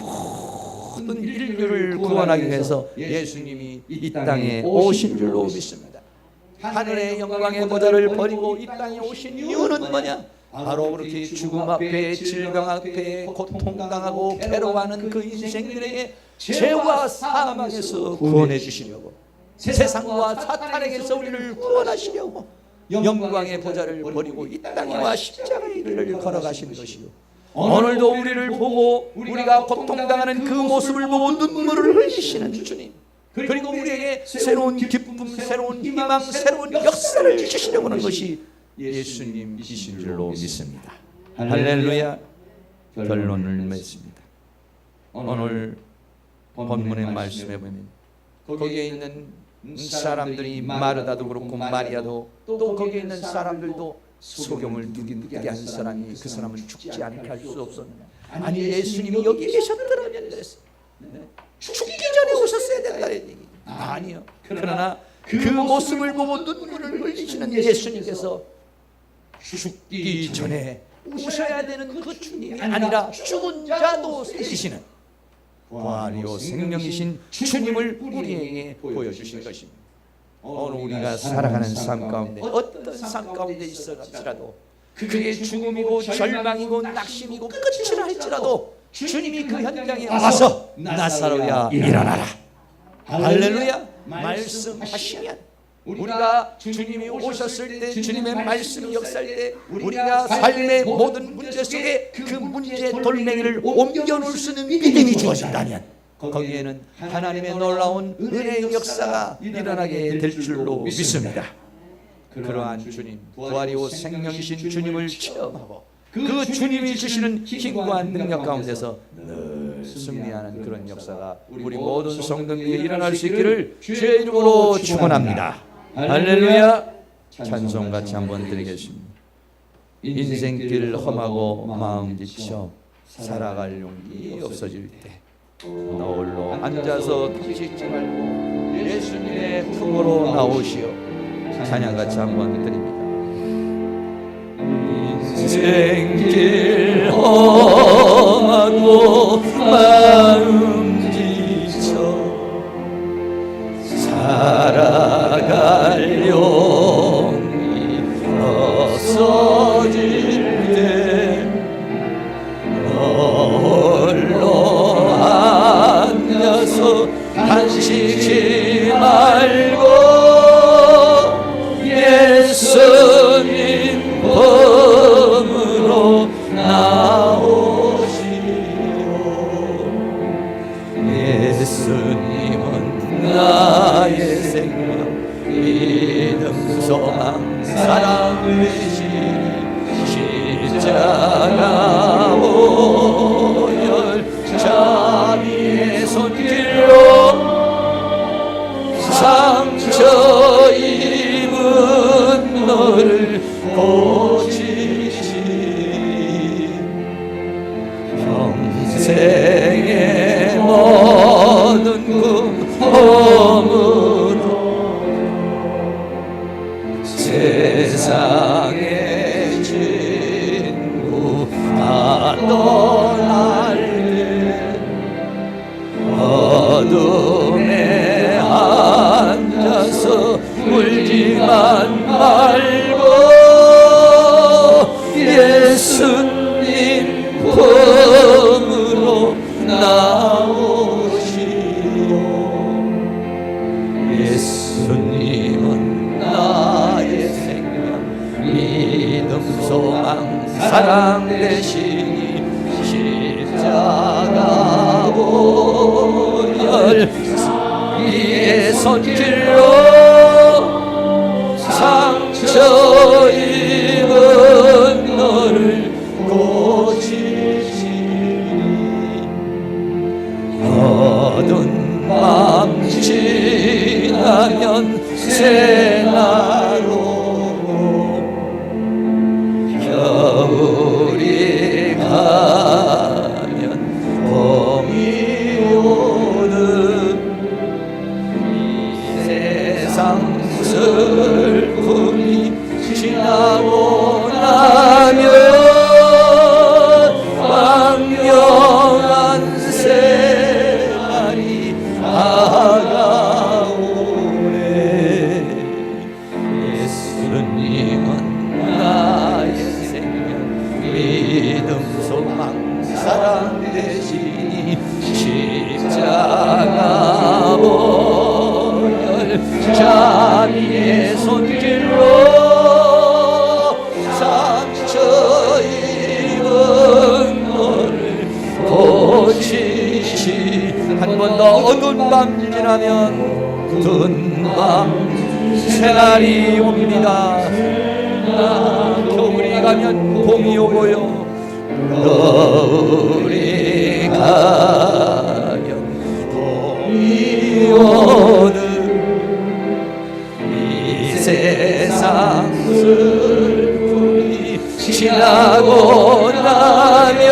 모든 인류를 구원하기 위해서 예수님이 이 땅에 오신 줄로 믿습니다. 하늘의 영광의 보좌를 버리고 이 땅에 오신 이유는 뭐냐? 바로 그렇게 죽음 앞에, 질병 앞에 고통당하고 괴로워하는 그 인생들에게 죄와 사망에서 구원해 주시려고, 세상과 사탄에게서 우리를 구원하시려고 영광의 보좌를 버리고 이 땅에 와 십자가의 길을 걸어가시는 것이요, 오늘도 우리를 보고 우리가 고통당하는 그 모습을 보고 눈물을 흘리시는 주님, 그리고 우리에게 새로운 기쁨, 새로운 희망, 새로운 역사를 주시려고 하는 것이 예수님이신 줄로 믿습니다. 할렐루야. 결론을 맺습니다. 오늘 본문의 말씀에 보면 거기에 있는 사람들이 마르다도 그렇고 마리아도 또 거기에 있는 사람들도 소경을 누게 한 사람이 그 사람은 죽지 않게 할 수 없었느냐? 아니 예수님이 여기 계셨더라면 그랬어요. 죽기 전에 오셨어야 된다는 얘기. 아니요. 그러나 그 모습을 보고 눈물을 흘리시는 예수님께서 죽기 전에 오셔야 되는 그 주님이 아니라 죽은 자도 살리시는 부활이요 생명이신 주님을 우리에게 보여주신 것입니다. 오늘 우리가 살아가는 삶 가운데 어떤 삶 가운데 있을지라도 그게 죽음이고 절망이고 낙심이고 끝이라 할지라도 주님이 그 현장에 와서 나사로야 일어나라, 할렐루야 말씀하시면, 우리가 주님이 오셨을 때, 주님의 말씀이 역사할 때 우리가 삶의 모든 문제 속에 그 문제의 돌멩이를 옮겨놓을 수 있는 믿음이 주어진다면 거기에는 하나님의 놀라운 은혜의 역사가 일어나게 될 줄로 믿습니다. 그러한 주님, 부활이요 생명이신 주님을 체험하고 그 주님이 주시는 힘과 능력 가운데서 늘 승리하는 그런 역사가 우리 모든 성도들에게 일어날 수 있기를 주의 이름으로 축원합니다. 할렐루야. 찬송 같이 한번 드리겠습니다. 인생길 험하고 마음 지쳐 살아갈 용기 없어질 때 너홀로 앉아서 탕식지 말고 예수님의 품으로 나오시오. 찬양 같이 한번 드립니다. 인생길 험하고 마음 지쳐 살아갈 용기 없어질 때 홀로 앉아서 간식지 말고 예수님 품으로 나오시오. 예수님은 나의 생명, 믿음, 소망, 사랑 되시니 십자가 오열 자비의 손길로 상처 입은 너를 고치시니 평생의 모든 꿈으로 세상의 친구 다 떠날 때 어둠에 앉아서 울지만 말고 예수님 품으로 나오시오. 예수님은 나의 생명, 믿음, 소망, 사랑 되시니 십자가 오열 이의 손길로 상처 입은 너를 고치시니 어두운 밤 지나면 새날로 겨울이 가면 봄이 오는 이 세상 슬픔이 지나고 나면 황영한 새 자비의 손길로 상처 입은 너를 고치시. 한 번 더 어두운 밤 지나면 어두운 밤 새날이 옵니다. 겨울이 가면 봄이 오고요, 겨울이 가면 봄이 오는 이 세상 슬픔이 지나고 나면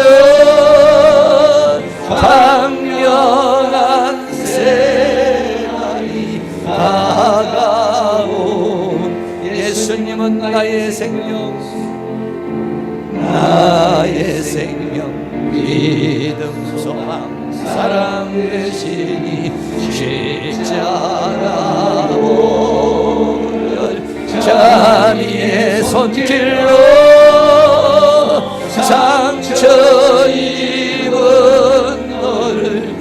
광명한 새날이 다가온. 예수님은 나의 생명, 나의 생명, 믿음, 소망, 사랑 되시니 십자가 오열 자비의 손길로 상처 입은 너를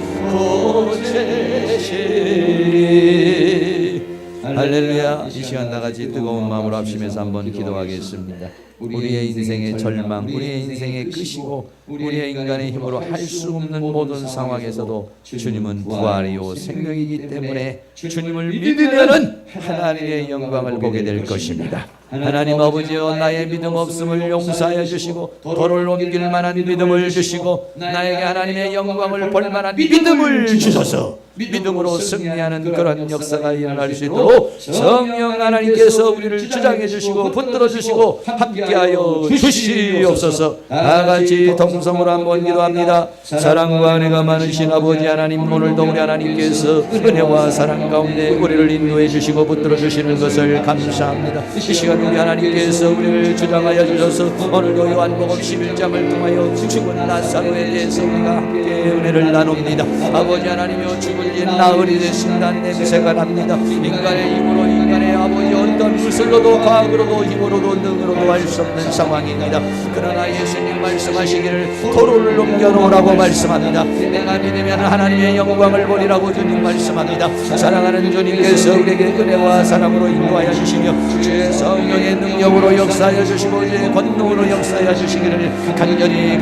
고치시리. 할렐루야. 이 시간 나같이 뜨거운 마음으로 합심해서 한번 기도하겠습니다. 우리의 인생의 절망, 우리의 인생의 끝이고 우리의 인간의 힘으로 할 수 없는 모든 상황에서도 주님은 부활이요 생명이기 때문에 주님을 믿으면은 하나님의 영광을 보게 될 것입니다. 하나님 아버지여, 나의 믿음 없음을 용서하여 주시고 도를 옮길 만한 믿음을 주시고 나에게 하나님의 영광을 볼 만한 믿음을 주셔서 믿음으로 승리하는 그런 역사가 일어날 수 있도록 성령 하나님께서 우리를 주장해 주시고 붙들어 주시고 함께하여 주시옵소서. 다같이 동성으로 한번 기도합니다. 사랑과 은혜가 많으신 아버지 하나님, 오늘도 우리 하나님께서 은혜와 사랑 가운데 우리를 인도해 주시고 붙들어 주시는 것을 감사합니다. 이 시간 우리 하나님께서 우리를 주장하여 주셔서 오늘도 요한복음 11장을 통하여 죽은 나사로에 대해서 우리가 함께 은혜를 나눕니다. 아버지 하나님이여, 죽은 지 나흘이 되신다는 냄새가 납니다. 인간의 힘으로, 인간의 아버지 어떤 무술로도 과학으로도 힘으로도 능으로도 할 수 없는 상황입니다. 그러나 예수님 말씀하시기를 도를 넘겨놓으라고 말씀합니다. 내가 믿으면 하나님의 영광을 보리라고 주님 말씀합니다. 사랑하는 주님께서 우리에게 은혜와 사랑으로 인도하여 주시며 주의 성령의 능력으로 역사하여 주시고 주의 권능으로 역사하여 주시기를 간절히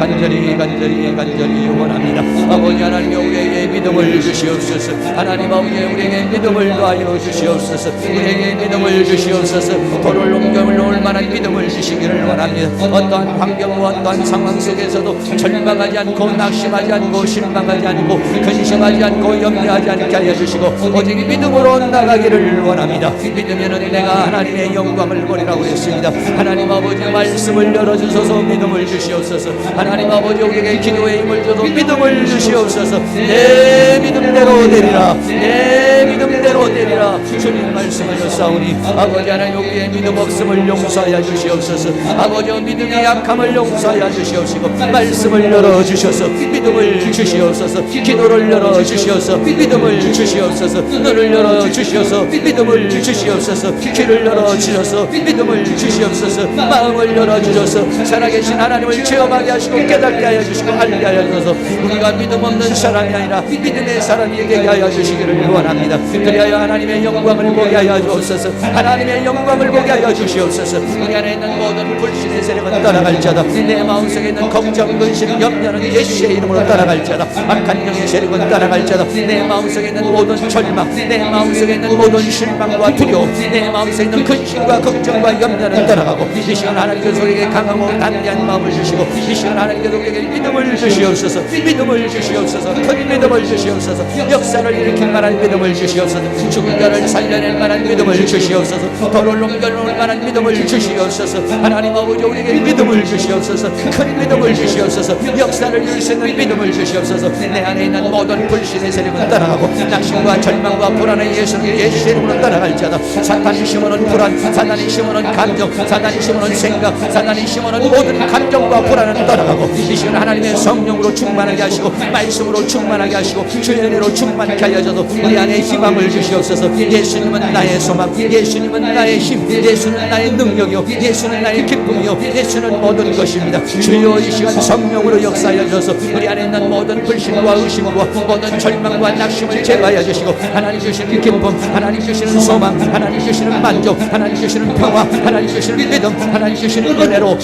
원합니다. 아버지 하나님, 우리에게 믿음을 주시옵소서. 하나님 아버지, 우리에게 믿음을 더하여 주시옵소서. 우리에게 믿음을 주시옵소서. 도를 넘겨놓을 만한 믿음을 주시기를 원합니다. 어떠한 환경과 어떠한 상황 속에서도 절망하지 않고 낙심하지 않고 실망하지 않고 근심하지 않고 염려하지 않게 하여 주시고 오직 믿음으로 나가기를 원합니다. 믿으면은 내가 하나님의 영광을 보리라고 했습니다. 하나님 아버지, 말씀을 열어주셔서 믿음을 주시옵소서. 하나님 아버지, 우리에게 기도의 힘을 줘도 믿음을 주시옵소서. 내 믿음대로 되리라, 내 믿음대로 되리라. 주님 말씀하셨사오니 아버지 하나님, 우리의 믿음 없음을 용서하여 주시옵소서. 아버지, 믿음의 약함을 용서하여 주시옵시고 말씀을 열어주셔서 믿음을 주시옵소서. 기도를 열어주시옵소서. 믿음을 주시옵소서. 눈을 열어주시옵소서. 믿음을 주시옵소서. 귀를 열어주셔서 믿음을 주시옵소서. 마음을 열어주셔서 살아계신 하나님을 체험하게 하시고 깨닫게 하여 주시고 알게 하여 주셔서 우리가 믿음 없는 사람이 아니라 믿음의 사람이 되게 하여 주시기를 원합니다. 그리하여 하나님의 영광을 보게 하여 주옵소서. 하나님의 영광을 보게 하여 주시옵소서. 우리 안에 있는 모든 불신의 세력은 떠나갈 자다. 내 마음속에 있는 걱정, 근심, 염려는 예수의 이름으로 떠나갈 자다. 악한 영의 세력은 떠나갈 자다. 내 마음속에 있는 모든 절망, 내 마음속에 있는 모든 실망과 두려움, 내 마음속에 있는 근심과 걱정과 염려는 떠나가고 이 시간 하나님께서 우리에게 강하고 담대한 마음을 주시고 이 시간 하나님께서 우리에게 믿음을 주시옵소서. 믿음을 주시옵소서. 큰 믿음을 주시옵소서. 역사를 일으킬 만한 믿음을 주시옵소서. 죽은 자를 살려낼 만한 믿음을 주시옵소서. 돌을 넘겨놓을 만한 믿음을 주시옵소서. 하나님 아버지, 우리에게 믿음을 주시옵소서. 큰 믿음을 주시옵소서. 역사를 이룰 수 있는 믿음을 주시옵소서. 내 안에 있는 모든 불신의 세력은 떠나가고 낙심과 절망과 불안의 예수의 이름으로 떠나갈 자다. 사탄이 심어놓은 불안, 사탄이 심어놓은 감정, 사탄이 심어놓은 생각, 사탄이 심어놓은 모든 감정과 불안은 떠나가고 이 시간 하나님의 성령으로 충만하게 하시고 말씀으로 충만하게 하시고 주의 은혜로 충만케 하여 줘도 우리 안에 희망을 주시옵소서. 예수님은 나의 소망, 예수님은 나의 힘, 예수는 나의 능력이요, 예수는 나의 기쁨이요, 예수는 모든 것입니다. 주여 이 시간 성령으로 역사하여 주셔서 우리 안에 있는 모든 불신과 의심과 모든 절망과 낙심을 제거하여 주시고 하나님 주시는 기쁨, 하나님 주시는 소망, 하나님 주시는 만족, 하나님 주시는 평화, 하나님 주시는 믿음, 하나님 주시는 은혜로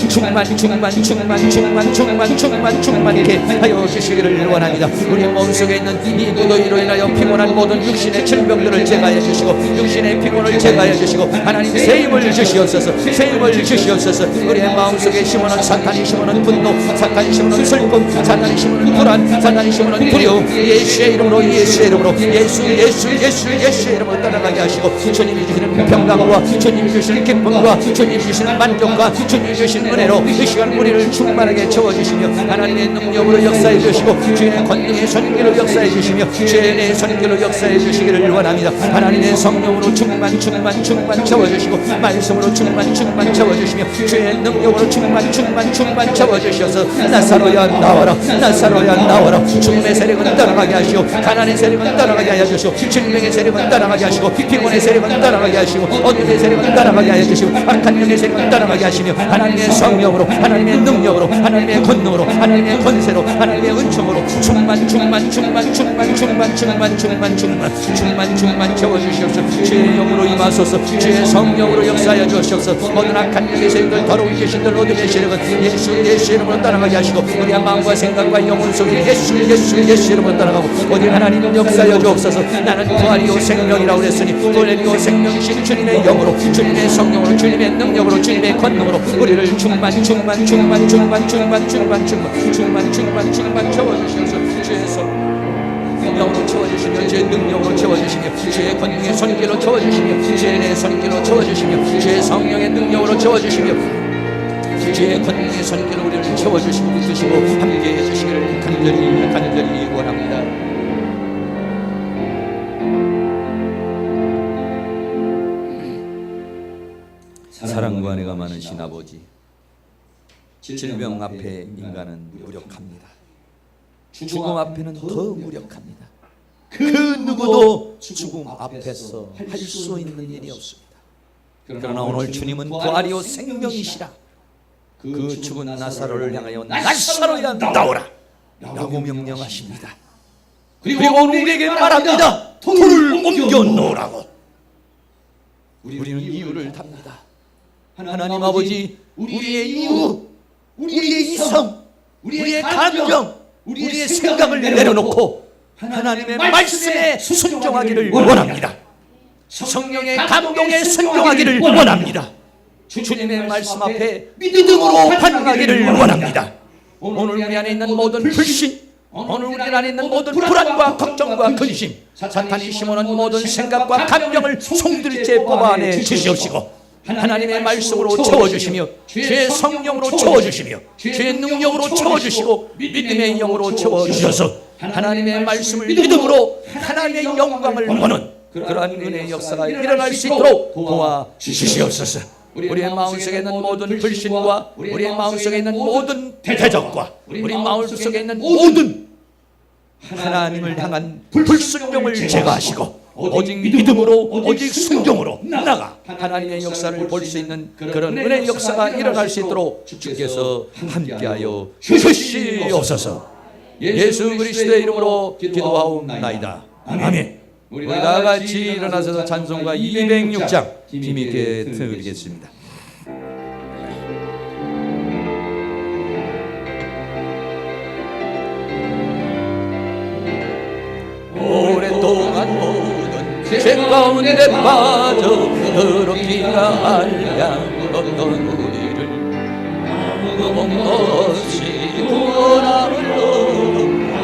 충만케 하여 주시기를 원합니다. 우리 몸속에 있는 이 무더위로 인하여 피곤한 모든 육신의 질병들을 제거하여 주시고 육신의 피곤을 제거하여 주시고 하나님 새 힘을 주시옵소서. 새 힘을 주시옵소서. 우리의 마음속에 심어놓은 사탄이 심어놓은 분노, 사탄이 심어놓은 슬픔, 사탄이 심어놓은 불안, 사탄이 심어놓은 두려움, 예수의 이름으로 예수의 이름으로 떠나가게 하시고 주님이 주시는 평강과 주님이 주시는 기쁨과 주님이 주시는 만족과 주님이 주시는 은혜로 이 시간 우리를 충만하게 채워주시며 하나님의 능력으로 역사해 주시고 주의 권능의 손길로 역사해 주시며 주의 은혜의 손길로 역사해 주시기를 원합니다. 하나님의 성령으로 충만 채워주시고 말씀으로 충만 채워주시며 주의 능력으로 충만 채워주셔서 나사로야 나와라, 나사로야 나와라. 죽음의 세력은 떠나가게 하시고 가난의 세력은 떠나가게 하여 주시고 질병의 세력은 떠나가게 하시고 피곤의 세력은 떠나가게 하시고 어둠의 세력은 떠나가게 하여 주시고 악한 영의 세력은 떠나가게 하시며 하나님의 성령으로 하나님의 능력으로 하나님의 권능으로 하나님의 권세로 하나님의 은총으로 충만 채워주시옵소서. 주의 영으로 임하소서. 주의 성령으로 역사하여 주시옵소서. 모든 악한 영의 세력들 더러운 귀신들 어둠의 세력은 예수 이름으로 떠나가게 하시고 우리의 마음과 생각과 영혼 속에 예수 이름으로 떠나가고 오직 하나님 역사하여 주옵소서. 나는 부활이요 생명이라고 그랬으니 부활이요 생명이신 주님의 영으로 주님의 성령으로 주님의 능력으로 주님의 권능으로 우리를 충만 채워주시옵소서. 주의 성령으로 채워주시며 주의 능력으로 채워주시며 주의 권능의 손길로 채워주시며 주의 내 손길로 채워주시며 주의 성령의 능력으로 채워주시며 주의 권능의 손길로 우리를 채워주시고 붙드시고 함께해 주시기를 간절히 원합니다. 사랑과 은혜가 많으신 아버지, 질병 앞에 인간은 무력합니다. 죽음 앞에는 더 무력합니다. 그 누구도 죽음 앞에서 할 수 있는 일이 없습니다. 그러나 오늘 주님은 부활이요 생명이시라. 그 죽은 나사로를 향하여 나사로야 나오라 라고 명령하십니다. 그리고 오늘 우리에게 말합니다. 돌을 옮겨 놓으라고. 우리는 이유를 답니다. 하나님 아버지, 우리의 이유, 우리의 이성, 우리의 감정, 우리의 생각을 내려놓고 하나님의 말씀에 순종하기를 원합니다. 성령의 감동에 순종하기를 원합니다. 주님의 말씀 앞에 믿음으로 반응하기를 원합니다. 오늘 우리 안에 있는 모든 불신, 오늘 우리 안에 있는 모든 불안과 걱정과 근심, 사탄이 심어놓은 모든 생각과 감정을 송두리째 뽑아내 주시옵시고 하나님의 말씀으로 채워주시며 주의 성령으로 채워주시며 주의 능력으로 채워주시고 믿음의 영으로 채워주셔서 하나님의 말씀을 믿음으로 하나님의 영광을 보는 그러한 은혜의 역사가 일어날 수 있도록 도와주시옵소서. 우리의 마음속에 있는 모든 불신과 우리의 마음속에 있는 모든 대적과 우리 마음속에 있는 모든 하나님을 향한 불순종을 제거하시고 오직 믿음으로 오직 순종으로 나가 하나님의 역사를 볼 수 있는 그런 은혜의 역사가 일어날 수 있도록 주께서 함께하여 주시옵소서. 예수 그리스도의 이름으로 기도하옵나이다. 아멘. 우리 다 같이 일어나서 찬송가 206장 힘있게 드리겠습니다. 오랫동안 모든 죄 가운데 빠져 더럽기가 알량었던 우리를 아무것도 없이 구원하는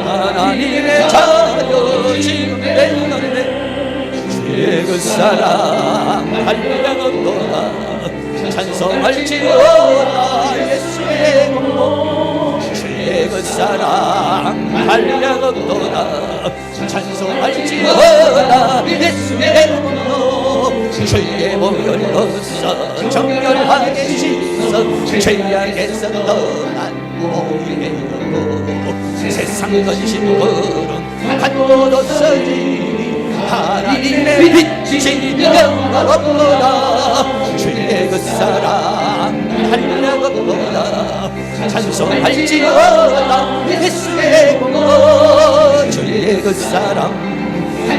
하나님의 자녀 지금 되었네. 주의 그 사랑 한량없도다 찬송할지어다 예수의 공로 주의 그 사랑 한량없도다 찬송할지어다 예수의 공로 주의 보혈 벗어 정결하게 씻어 죄악에서 떠난 몸이 되고 세상 근심 거론 한곳 없어지니 하나님의 빛이 영원없도다 그 사랑 한량없도다 찬송할지어다 예수의 공로 주의 그 사랑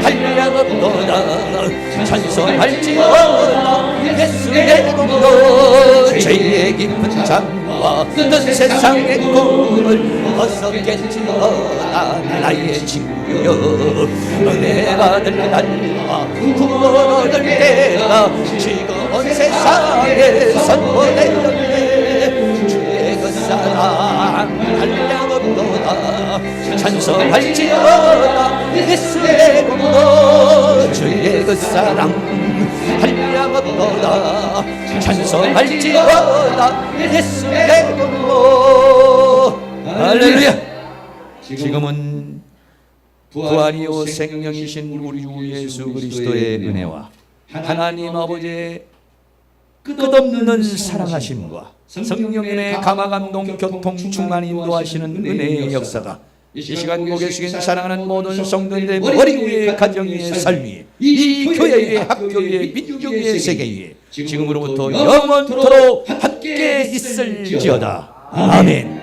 한량없도다 찬송할지어다 예수의 공로 죄의 깊은 잠과 뜬 세상의 꿈을 어서 깼지어다 나의 친구여 은혜 받을 날과 부모를 얻을 때가 즐거운 세상에 선포되었네 주의 그 사랑 한량없도다 찬송할지어다 예수의 공로 주의 그 사랑 한량없도다 찬송할지어다 예수의 공로 할렐루야. 지금은 부활이요 생명이신 우리 주 예수 그리스도의 은혜와 하나님 아버지의 끝없는 사랑하심과 성령님의 감화감동 교통 충만 인도하시는 은혜의 역사가 이 시간 고개 숙인 사랑하는 모든 성도들의 머리 위에 가정 위에 삶 위에 이 교회 위에 학교 위에 민족 위에 세계 위에 지금으로부터 영원토록 함께 있을지어다. 아멘.